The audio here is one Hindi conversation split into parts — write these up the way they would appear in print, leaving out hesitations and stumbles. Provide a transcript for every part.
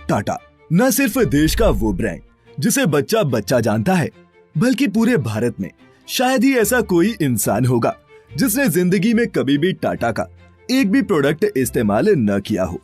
टाटा न सिर्फ देश का वो ब्रांड जिसे बच्चा बच्चा जानता है, बल्कि पूरे भारत में शायद ही ऐसा कोई इंसान होगा जिसने जिंदगी में कभी भी टाटा का एक भी प्रोडक्ट इस्तेमाल न किया हो।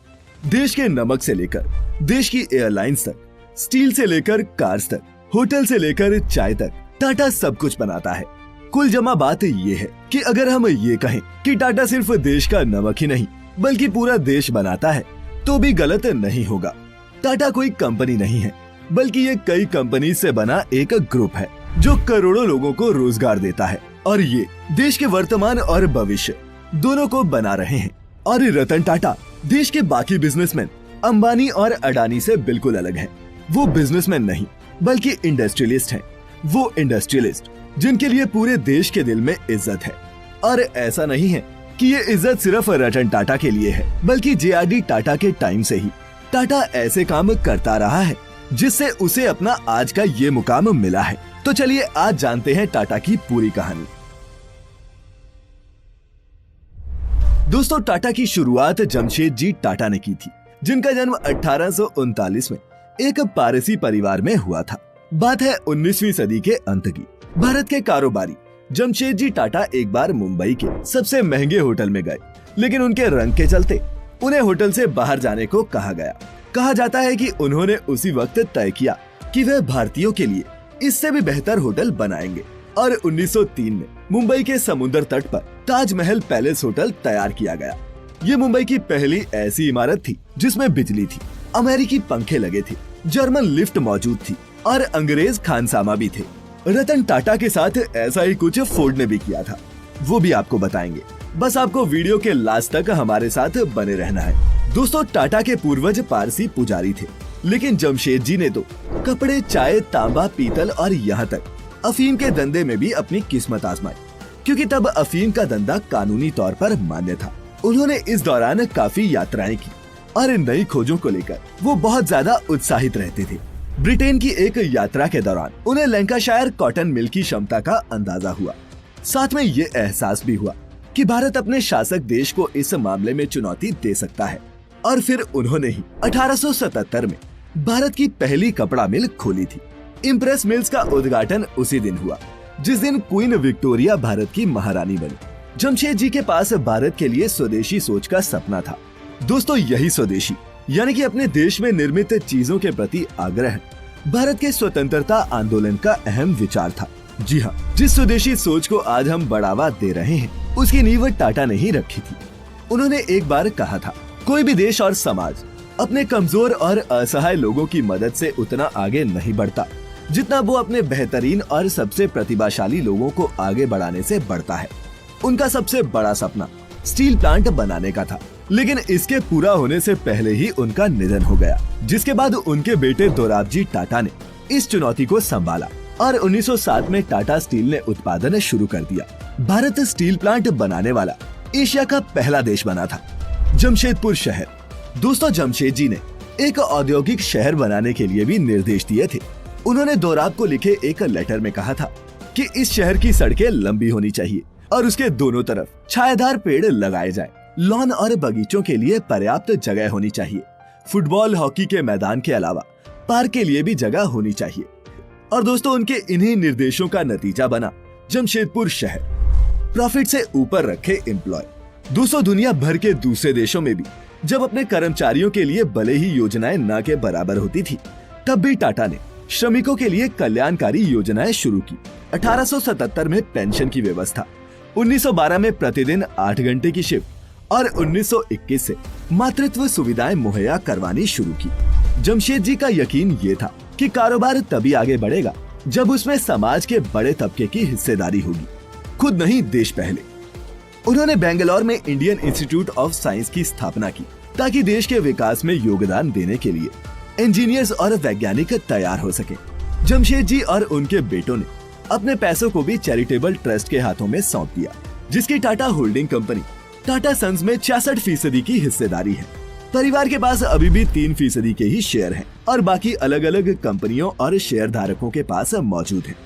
देश के नमक से लेकर देश की एयरलाइंस तक, स्टील से लेकर कार्स तक, होटल से लेकर चाय तक, टाटा सब कुछ बनाता है। कुल जमा बात ये है कि अगर हम ये कहें कि टाटा सिर्फ देश का नमक ही नहीं बल्कि पूरा देश बनाता है तो भी गलत नहीं होगा। टाटा कोई कंपनी नहीं है, बल्कि ये कई कंपनी से बना एक ग्रुप है जो करोड़ों लोगों को रोजगार देता है और ये देश के वर्तमान और भविष्य दोनों को बना रहे हैं। और रतन टाटा देश के बाकी बिजनेसमैन अंबानी और अडानी से बिल्कुल अलग हैं। वो बिजनेसमैन नहीं बल्कि इंडस्ट्रियलिस्ट हैं। वो इंडस्ट्रियलिस्ट जिनके लिए पूरे देश के दिल में इज्जत है। और ऐसा नहीं है कि ये इज्जत सिर्फ रतन टाटा के लिए है, बल्कि JRD टाटा के टाइम से ही टाटा ऐसे काम करता रहा है जिससे उसे अपना आज का ये मुकाम मिला है। तो चलिए आज जानते हैं टाटा की पूरी कहानी। दोस्तों, टाटा की शुरुआत जमशेदजी टाटा ने की थी, जिनका जन्म 1839 में एक पारसी परिवार में हुआ था। बात है 19वीं सदी के अंत की। भारत के कारोबारी जमशेदजी टाटा एक बार मुंबई के सबसे महंगे होटल में गए, लेकिन उनके रंग के चलते उन्हें होटल से बाहर जाने को कहा गया। कहा जाता है कि उन्होंने उसी वक्त तय किया कि वह भारतीयों के लिए इससे भी बेहतर होटल बनाएंगे और 1903 में मुंबई के समुद्र तट पर ताजमहल पैलेस होटल तैयार किया गया। ये मुंबई की पहली ऐसी इमारत थी जिसमें बिजली थी, अमेरिकी पंखे लगे थे, जर्मन लिफ्ट मौजूद थी और अंग्रेज खानसामा भी थे। रतन टाटा के साथ ऐसा ही कुछ फोर्ड ने भी किया था, वो भी आपको बताएंगे। बस आपको वीडियो के लास्ट तक हमारे साथ बने रहना है। दोस्तों, टाटा के पूर्वज पारसी पुजारी थे, लेकिन जमशेदजी ने तो कपड़े, चाय, तांबा, पीतल और यहाँ तक अफीम के धंधे में भी अपनी किस्मत आजमाई, क्योंकि तब अफीम का धंधा कानूनी तौर पर मान्य था। उन्होंने इस दौरान काफी यात्राएं की और नई खोजों को लेकर वो बहुत ज्यादा उत्साहित रहते थे। ब्रिटेन की एक यात्रा के दौरान उन्हें लैंकाशायर कॉटन मिल की क्षमता का अंदाजा हुआ। साथ में ये एहसास भी हुआ कि भारत अपने शासक देश को इस मामले में चुनौती दे सकता है। और फिर उन्होंने ही 1877 में भारत की पहली कपड़ा मिल खोली थी। इम्प्रेस मिल्स का उद्घाटन उसी दिन हुआ जिस दिन क्वीन विक्टोरिया भारत की महारानी बनी। जमशेदजी के पास भारत के लिए स्वदेशी सोच का सपना था। दोस्तों, यही स्वदेशी यानी कि अपने देश में निर्मित चीजों के प्रति आग्रह भारत के स्वतंत्रता आंदोलन का अहम विचार था। जी हाँ, जिस स्वदेशी सोच को आज हम बढ़ावा दे रहे हैं उसकी नींव टाटा ने ही रखी थी। उन्होंने एक बार कहा था, कोई भी देश और समाज अपने कमजोर और असहाय लोगों की मदद से उतना आगे नहीं बढ़ता जितना वो अपने बेहतरीन और सबसे प्रतिभाशाली लोगों को आगे बढ़ाने से बढ़ता है। उनका सबसे बड़ा सपना स्टील प्लांट बनाने का था, लेकिन इसके पूरा होने से पहले ही उनका निधन हो गया, जिसके बाद उनके बेटे दोराबजी टाटा ने इस चुनौती को संभाला और 1907 में टाटा स्टील ने उत्पादन शुरू कर दिया। भारत स्टील प्लांट बनाने वाला एशिया का पहला देश बना था। जमशेदपुर शहर। दोस्तों, जमशेदजी ने एक औद्योगिक शहर बनाने के लिए भी निर्देश दिए थे। उन्होंने दोराब को लिखे एक लेटर में कहा था कि इस शहर की सड़कें लंबी होनी चाहिए और उसके दोनों तरफ छायादार पेड़ लगाए जाएं। लॉन और बगीचों के लिए पर्याप्त जगह होनी चाहिए। फुटबॉल, हॉकी के मैदान के अलावा पार्क के लिए भी जगह होनी चाहिए। और दोस्तों, उनके इन्हीं निर्देशों का नतीजा बना जमशेदपुर शहर। प्रॉफिट से ऊपर रखे एम्प्लॉय। दोस्तों, दुनिया भर के दूसरे देशों में भी जब अपने कर्मचारियों के लिए भले ही योजनाएं न के बराबर होती थी, तब भी टाटा ने श्रमिकों के लिए कल्याणकारी योजनाएं शुरू की। 1877 में पेंशन की व्यवस्था, 1912 में प्रतिदिन 8 घंटे की शिफ्ट और 1921 से मातृत्व सुविधाएं मुहैया करवानी शुरू की। जमशेदजी का यकीन ये था कि कारोबार तभी आगे बढ़ेगा जब उसमें समाज के बड़े तबके की हिस्सेदारी होगी, खुद नहीं देश पहले। उन्होंने बेंगलोर में इंडियन इंस्टीट्यूट ऑफ साइंस की स्थापना की ताकि देश के विकास में योगदान देने के लिए इंजीनियर्स और वैज्ञानिक तैयार हो सके। जमशेदजी और उनके बेटों ने अपने पैसों को भी चैरिटेबल ट्रस्ट के हाथों में सौंप दिया, जिसकी Tata holding company Tata sons में 66% की हिस्सेदारी है। परिवार के पास अभी भी 3% के ही शेयर हैं और बाकी अलग अलग कंपनियों और शेयर धारकों के पास मौजूद है।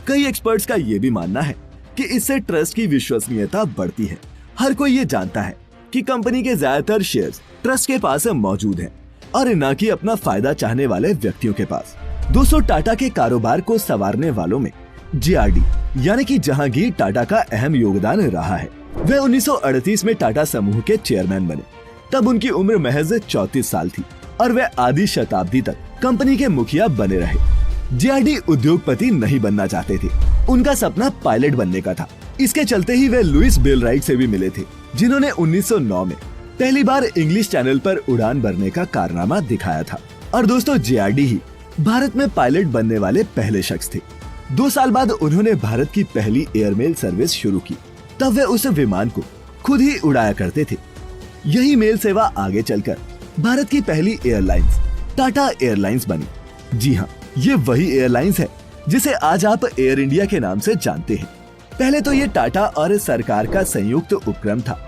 कई एक्सपर्ट्स का ये भी मानना है कि इससे ट्रस्ट की विश्वसनीयता बढ़ती है। हर कोई ये जानता है कि कंपनी के ज्यादातर शेयर्स ट्रस्ट के पास मौजूद हैं, और न कि अपना फायदा चाहने वाले व्यक्तियों के पास। दोस्तों, टाटा के कारोबार को संवारने वालों में JRD यानी कि जहांगीर टाटा का अहम योगदान रहा है। वे 1938 में टाटा समूह के चेयरमैन बने। तब उनकी उम्र महज 34 साल थी और वे आधी शताब्दी तक कंपनी के मुखिया बने रहे। JRD उद्योगपति नहीं बनना चाहते थे, उनका सपना पायलट बनने का था। इसके चलते ही वे लुइस बेलराइट से भी मिले थे, जिन्होंने 1909 में पहली बार इंग्लिश चैनल पर उड़ान भरने का कारनामा दिखाया था। और दोस्तों, JRD ही भारत में पायलट बनने वाले पहले शख्स थे। 2 साल बाद उन्होंने भारत की पहली एयरमेल सर्विस शुरू की। तब वे उस विमान को खुद ही उड़ाया करते थे। यही मेल सेवा आगे चलकर भारत की पहली एयरलाइंस टाटा एयरलाइंस बनी। जी हाँ, ये वही एयरलाइंस है जिसे आज आप एयर इंडिया के नाम से जानते हैं। पहले तो ये टाटा और सरकार का संयुक्त उपक्रम था।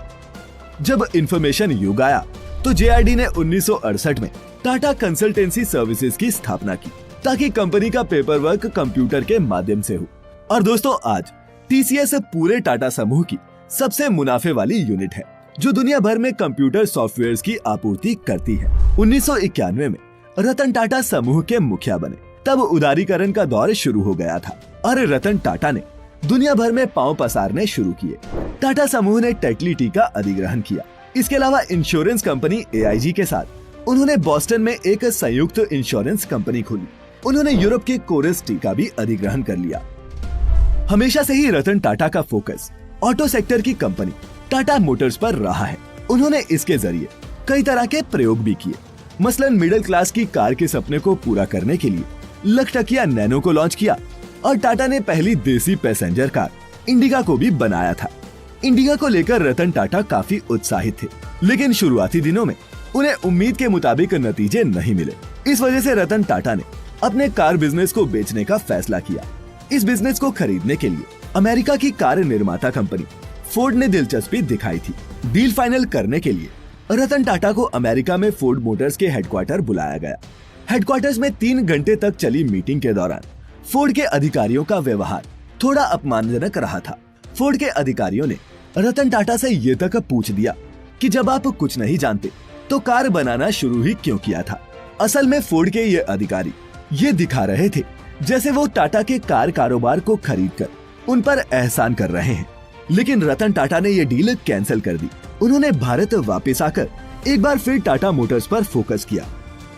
जब इंफॉर्मेशन युग आया तो JRD ने 1968 में टाटा कंसल्टेंसी सर्विसेज की स्थापना की, ताकि कंपनी का पेपर वर्क कंप्यूटर के माध्यम से हो। और दोस्तों, आज TCS पूरे टाटा समूह की सबसे मुनाफे वाली यूनिट है, जो दुनिया भर में कंप्यूटर सॉफ्टवेयर्स की आपूर्ति करती है। 1991 में रतन टाटा समूह के मुखिया बने। तब उदारीकरण का दौर शुरू हो गया था और रतन टाटा ने दुनिया भर में पांव पसारने शुरू किए। टाटा समूह ने टेक्ली का अधिग्रहण किया। इसके अलावा इंश्योरेंस कंपनी AIG के साथ उन्होंने बॉस्टन में एक संयुक्त इंश्योरेंस कंपनी खोली। उन्होंने यूरोप के कोरस टी का भी अधिग्रहण कर लिया। हमेशा से ही रतन टाटा का फोकस ऑटो सेक्टर की कंपनी टाटा मोटर्स पर रहा है। उन्होंने इसके जरिए कई तरह के प्रयोग भी किए। मसलन मिडिल क्लास की कार के सपने को पूरा करने के लिए लखटकिया नैनो को लॉन्च किया और टाटा ने पहली देसी पैसेंजर कार इंडिगा को भी बनाया था। इंडिगा को लेकर रतन टाटा काफी उत्साहित थे, लेकिन शुरुआती दिनों में उन्हें उम्मीद के मुताबिक नतीजे नहीं मिले। इस वजह से रतन टाटा ने अपने कार बिजनेस को बेचने का फैसला किया। इस बिजनेस को खरीदने के लिए अमेरिका की कार निर्माता कंपनी फोर्ड ने दिलचस्पी दिखाई थी। डील फाइनल करने के लिए रतन टाटा को अमेरिका में फोर्ड मोटर्स के हेडक्वार्टर बुलाया गया। हेडक्वार्टर्स में 3 घंटे तक चली मीटिंग के दौरान फोर्ड के अधिकारियों का व्यवहार थोड़ा अपमानजनक रहा था। फोर्ड के अधिकारियों ने रतन टाटा से ये तक पूछ दिया कि जब आप कुछ नहीं जानते तो कार बनाना शुरू ही क्यों किया था। असल में फोर्ड के ये अधिकारी ये दिखा रहे थे जैसे वो टाटा के कार कारोबार को खरीदकर उन पर एहसान कर रहे हैं। लेकिन रतन टाटा ने ये डील कैंसिल कर दी। उन्होंने भारत वापस आकर एक बार फिर टाटा मोटर्स पर फोकस किया।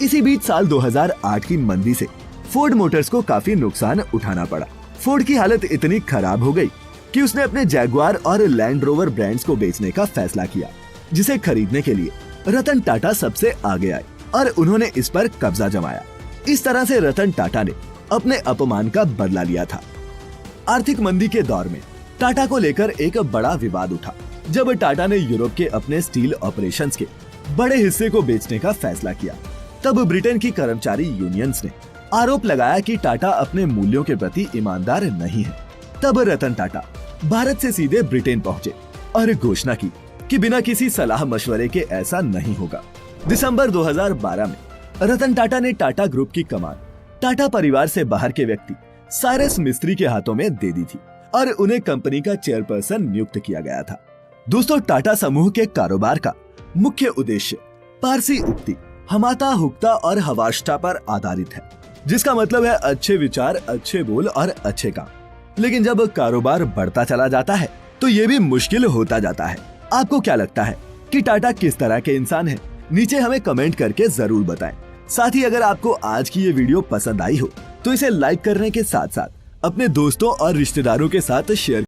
इसी बीच साल 2008 की मंदी से फोर्ड मोटर्स को काफी नुकसान उठाना पड़ा। फोर्ड की हालत इतनी खराब हो गई कि उसने अपने जैगुआर और लैंड रोवर ब्रांड्स को बेचने का फैसला किया, जिसे खरीदने के लिए रतन टाटा सबसे आगे आए और उन्होंने इस पर कब्जा जमाया। इस तरह से रतन टाटा ने अपने अपमान का बदला लिया था। आर्थिक मंदी के दौर में टाटा को लेकर एक बड़ा विवाद उठा जब टाटा ने यूरोप के अपने स्टील ऑपरेशंस के बड़े हिस्से को बेचने का फैसला किया। तब ब्रिटेन की कर्मचारी यूनियंस ने आरोप लगाया कि टाटा अपने मूल्यों के प्रति ईमानदार नहीं है। तब रतन टाटा भारत से सीधे ब्रिटेन पहुंचे और घोषणा की कि बिना किसी सलाह मशवरे के ऐसा नहीं होगा। दिसंबर 2012 में रतन टाटा ने टाटा ग्रुप की कमान टाटा परिवार से बाहर के व्यक्ति साइरस मिस्त्री के हाथों में दे दी थी और उन्हें कंपनी का चेयरपर्सन नियुक्त किया गया था। दोस्तों, टाटा समूह के कारोबार का मुख्य उद्देश्य पारसी उक्ति हमाता हुक्ता और हवाष्टा पर आधारित है, जिसका मतलब है अच्छे विचार, अच्छे बोल और अच्छे काम। लेकिन जब कारोबार बढ़ता चला जाता है तो ये भी मुश्किल होता जाता है। आपको क्या लगता है कि टाटा किस तरह के इंसान हैं? नीचे हमें कमेंट करके जरूर बताएं। साथ ही अगर आपको आज की ये वीडियो पसंद आई हो तो इसे लाइक करने के साथ साथ अपने दोस्तों और रिश्तेदारों के साथ शेयर